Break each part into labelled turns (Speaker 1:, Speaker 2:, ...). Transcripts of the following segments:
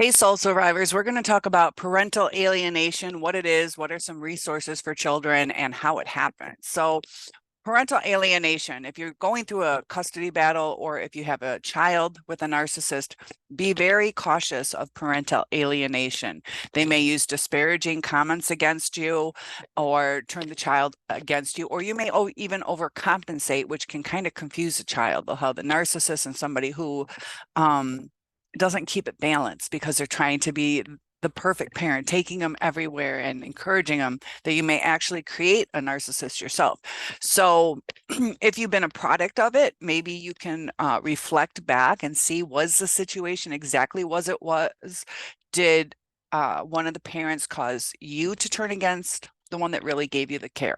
Speaker 1: Hey, soul survivors, we're going to talk about parental alienation, what it is, what are some resources for children, and how it happens. So, parental alienation, if you're going through a custody battle or if you have a child with a narcissist, be very cautious of parental alienation. They may use disparaging comments against you or turn the child against you, or you may even overcompensate, which can kind of confuse the child. They'll have the narcissist and somebody who doesn't keep it balanced because they're trying to be the perfect parent, taking them everywhere and encouraging them, that you may actually create a narcissist yourself. So if you've been a product of it, maybe you can reflect back and see, was the situation exactly was it was? Did one of the parents cause you to turn against the one that really gave you the care,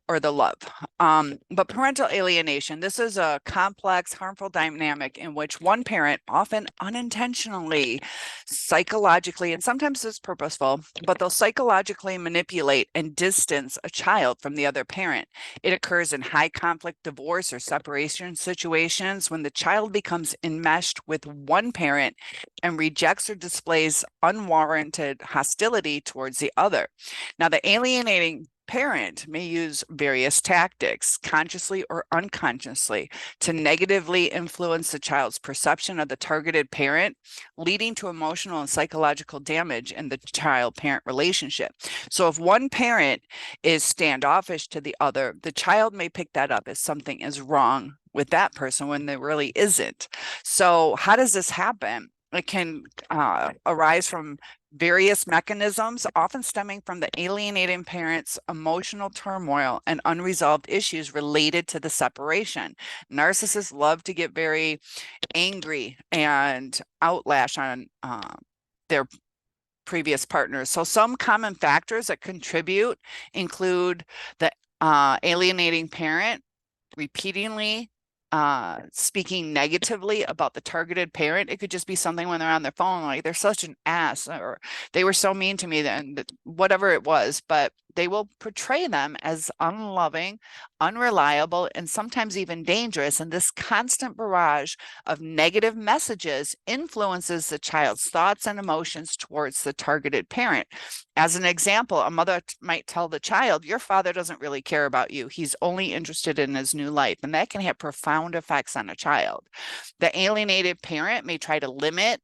Speaker 1: or the love? But parental alienation, this is a complex, harmful dynamic in which one parent, often unintentionally, psychologically, and sometimes it's purposeful, but they'll psychologically manipulate and distance a child from the other parent. It occurs in high conflict divorce or separation situations when the child becomes enmeshed with one parent and rejects or displays unwarranted hostility towards the other. Now, the alienating parent may use various tactics, consciously or unconsciously, to negatively influence the child's perception of the targeted parent, leading to emotional and psychological damage in the child-parent relationship. So if one parent is standoffish to the other, the child may pick that up as something is wrong with that person when there really isn't. So how does this happen? It can arise from various mechanisms, often stemming from the alienating parent's emotional turmoil and unresolved issues related to the separation. Narcissists love to get very angry and outlash on their previous partners. So some common factors that contribute include the alienating parent repeatedly speaking negatively about the targeted parent. It could just be something when they're on their phone, like they're such an ass, or they were so mean to me, then whatever it was, but they will portray them as unloving, unreliable, and sometimes even dangerous. And this constant barrage of negative messages influences the child's thoughts and emotions towards the targeted parent. As an example, a mother might tell the child, your father doesn't really care about you. He's only interested in his new life. And that can have profound effects on a child. The alienated parent may try to limit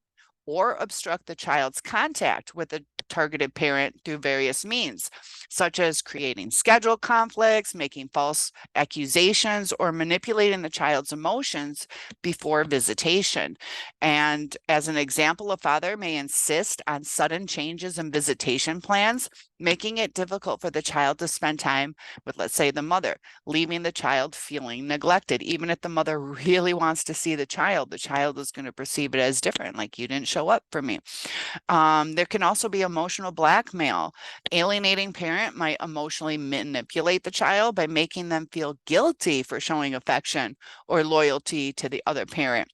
Speaker 1: or obstruct the child's contact with the targeted parent through various means, such as creating schedule conflicts, making false accusations, or manipulating the child's emotions before visitation. And as an example, a father may insist on sudden changes in visitation plans, making it difficult for the child to spend time with, let's say, the mother, leaving the child feeling neglected. Even if the mother really wants to see the child is going to perceive it as different, like, you didn't show up for me. There can also be emotional blackmail. Alienating parent might emotionally manipulate the child by making them feel guilty for showing affection or loyalty to the other parent,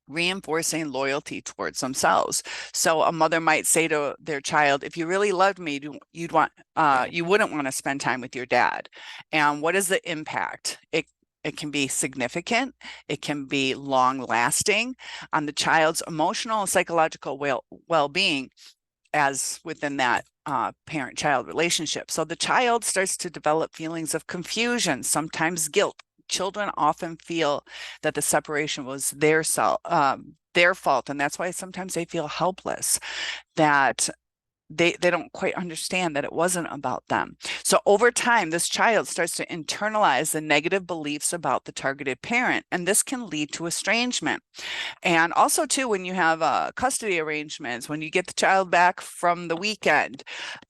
Speaker 1: reinforcing loyalty towards themselves. So a mother might say to their child, if you really loved me, you wouldn't want to spend time with your dad. And what is the impact? It can be significant. It can be long lasting on the child's emotional and psychological well-being as within that parent-child relationship. So the child starts to develop feelings of confusion, sometimes guilt. Children often feel that the separation was their fault, and that's why sometimes they feel helpless, that they don't quite understand that it wasn't about them. So over time, this child starts to internalize the negative beliefs about the targeted parent, and this can lead to estrangement. And also, too, when you have custody arrangements, when you get the child back from the weekend,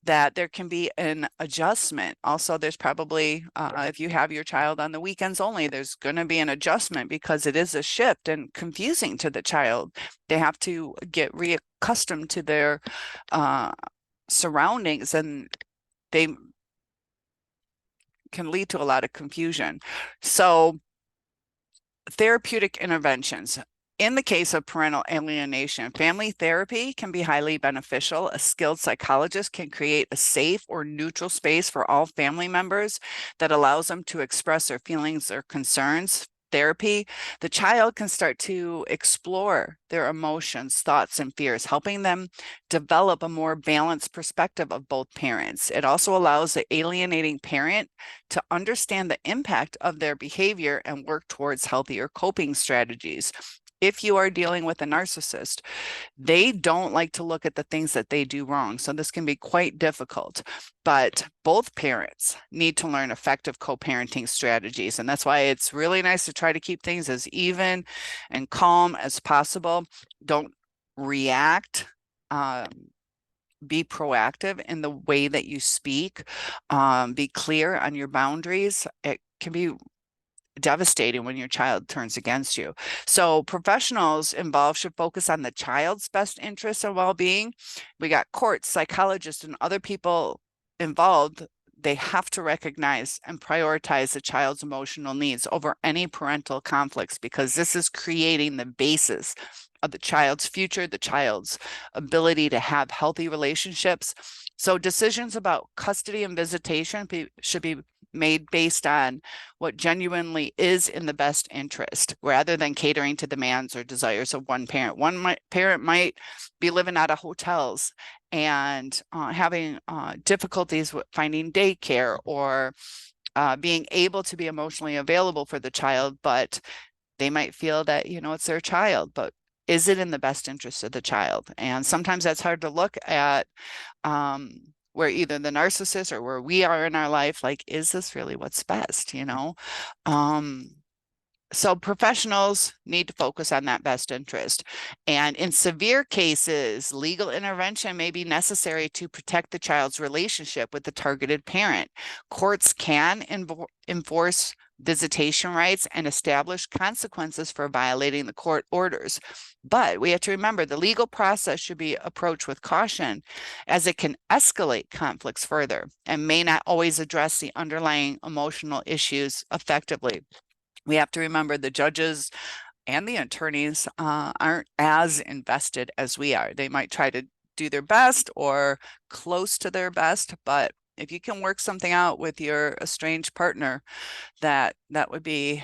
Speaker 1: that there can be an adjustment. Also, there's probably, if you have your child on the weekends only, there's going to be an adjustment because it is a shift and confusing to the child. They have to get reaccustomed to their surroundings, and they can lead to a lot of confusion. So therapeutic interventions. In the case of parental alienation, family therapy can be highly beneficial. A skilled psychologist can create a safe or neutral space for all family members that allows them to express their feelings or concerns. therapy, the child can start to explore their emotions, thoughts, and fears, helping them develop a more balanced perspective of both parents. It also allows the alienating parent to understand the impact of their behavior and work towards healthier coping strategies. If you are dealing with a narcissist, they don't like to look at the things that they do wrong. So this can be quite difficult, but both parents need to learn effective co-parenting strategies. And that's why it's really nice to try to keep things as even and calm as possible. Don't react. Be proactive in the way that you speak. Be clear on your boundaries. It can be devastating when your child turns against you. So professionals involved should focus on the child's best interests and well-being. We got courts, psychologists, and other people involved. They have to recognize and prioritize the child's emotional needs over any parental conflicts, because this is creating the basis of the child's future, the child's ability to have healthy relationships. So decisions about custody and visitation should be made based on what genuinely is in the best interest, rather than catering to demands or desires of one parent. One parent might be living out of hotels and having difficulties with finding daycare or being able to be emotionally available for the child, but they might feel that, it's their child, but is it in the best interest of the child? And sometimes that's hard to look at where either the narcissist or where we are in our life, like, is this really what's best, So professionals need to focus on that best interest. And in severe cases, legal intervention may be necessary to protect the child's relationship with the targeted parent. Courts can enforce visitation rights and establish consequences for violating the court orders. But we have to remember the legal process should be approached with caution, as it can escalate conflicts further and may not always address the underlying emotional issues effectively. We have to remember the judges and the attorneys aren't as invested as we are. They might try to do their best or close to their best, but if you can work something out with your estranged partner, that would be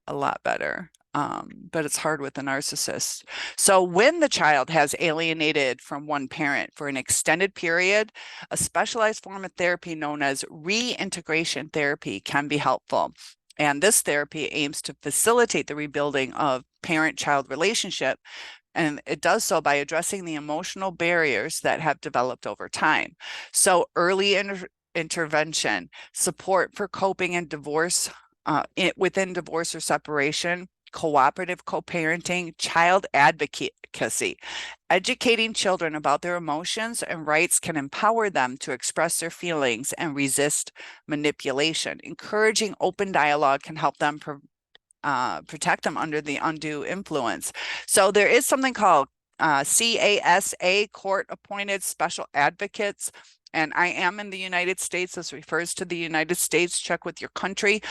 Speaker 1: a lot better. But it's hard with the narcissist. So when the child has alienated from one parent for an extended period, a specialized form of therapy known as reintegration therapy can be helpful. And this therapy aims to facilitate the rebuilding of parent-child relationship, and it does so by addressing the emotional barriers that have developed over time. So early intervention, support for coping and divorce, within divorce or separation, cooperative co-parenting, child advocacy. Educating children about their emotions and rights can empower them to express their feelings and resist manipulation. Encouraging open dialogue can help them protect them under the undue influence. So there is something called CASA, Court-Appointed Special Advocates. And I am in the United States. This refers to the United States. Check with your country.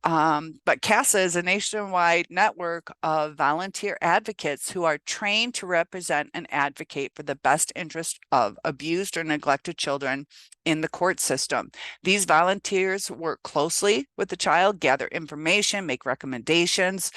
Speaker 1: But CASA is a nationwide network of volunteer advocates who are trained to represent and advocate for the best interest of abused or neglected children in the court system. These volunteers work closely with the child, gather information, make recommendations.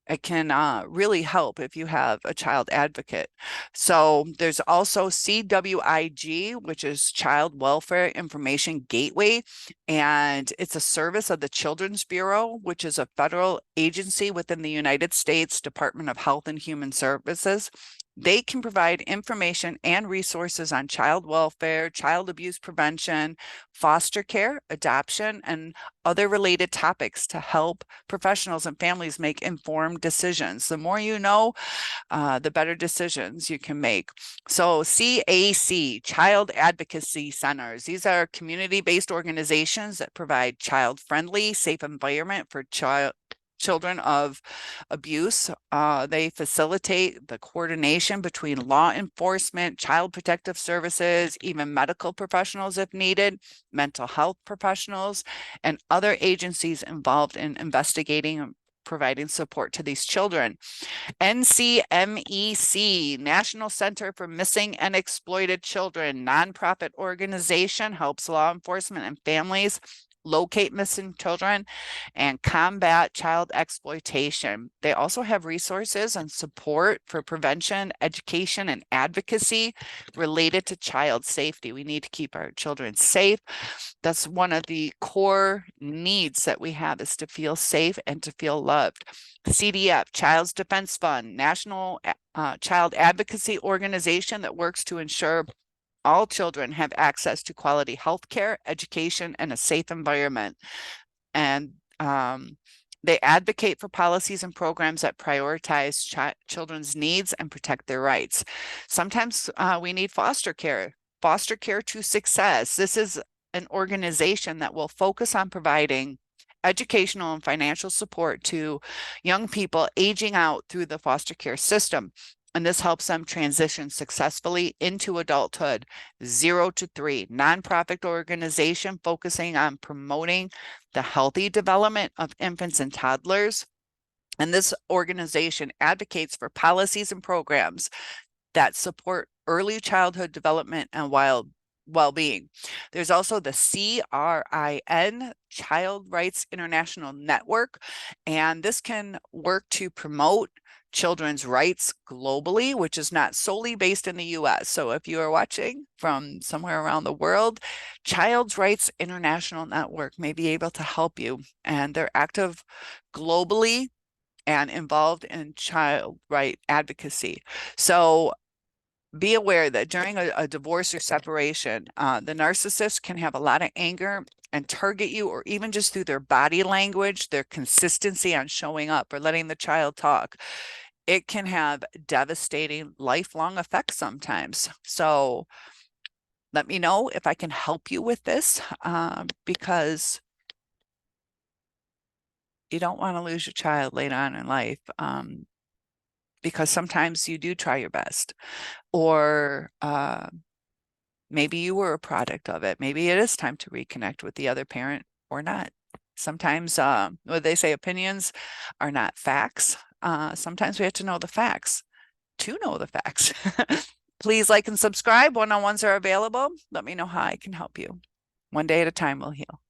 Speaker 1: It can really help if you have a child advocate. So there's also CWIG, which is Child Welfare Information Gateway, and it's a service of the Children's Bureau, which is a federal agency within the United States Department of Health and Human Services. They can provide information and resources on child welfare, child abuse prevention, foster care, adoption, and other related topics to help professionals and families make informed decisions. The more you know, the better decisions you can make. So CAC, Child Advocacy Centers. These are community-based organizations that provide child-friendly, safe environment for children of abuse. They facilitate the coordination between law enforcement, child protective services, even medical professionals if needed, mental health professionals, and other agencies involved in investigating and providing support to these children. NCMEC, National Center for Missing and Exploited Children, nonprofit organization, helps law enforcement and families locate missing children, and combat child exploitation. They also have resources and support for prevention, education, and advocacy related to child safety. We need to keep our children safe. That's one of the core needs that we have, is to feel safe and to feel loved. CDF, Child's Defense Fund, National Child Advocacy Organization that works to ensure all children have access to quality health care, education, and a safe environment. And they advocate for policies and programs that prioritize children's needs and protect their rights. Sometimes we need foster care. Foster Care to Success. This is an organization that will focus on providing educational and financial support to young people aging out through the foster care system. And this helps them transition successfully into adulthood. 0 to 3, nonprofit organization focusing on promoting the healthy development of infants and toddlers. And this organization advocates for policies and programs that support early childhood development and well-being. There's also the CRIN, Child Rights International Network, and this can work to promote children's rights globally, which is not solely based in the US. So if you are watching from somewhere around the world, Child Rights International Network may be able to help you. And they're active globally and involved in child right advocacy. So be aware that during a divorce or separation, the narcissist can have a lot of anger and target you, or even just through their body language, their consistency on showing up or letting the child talk. It can have devastating lifelong effects sometimes. So let me know if I can help you with this, because you don't want to lose your child later on in life, because sometimes you do try your best, or maybe you were a product of it. Maybe it is time to reconnect with the other parent or not. Sometimes what they say, opinions are not facts. Sometimes we have to know the facts to know the facts. Please like and subscribe. One-on-ones are available. Let me know how I can help you. One day at a time, we'll heal.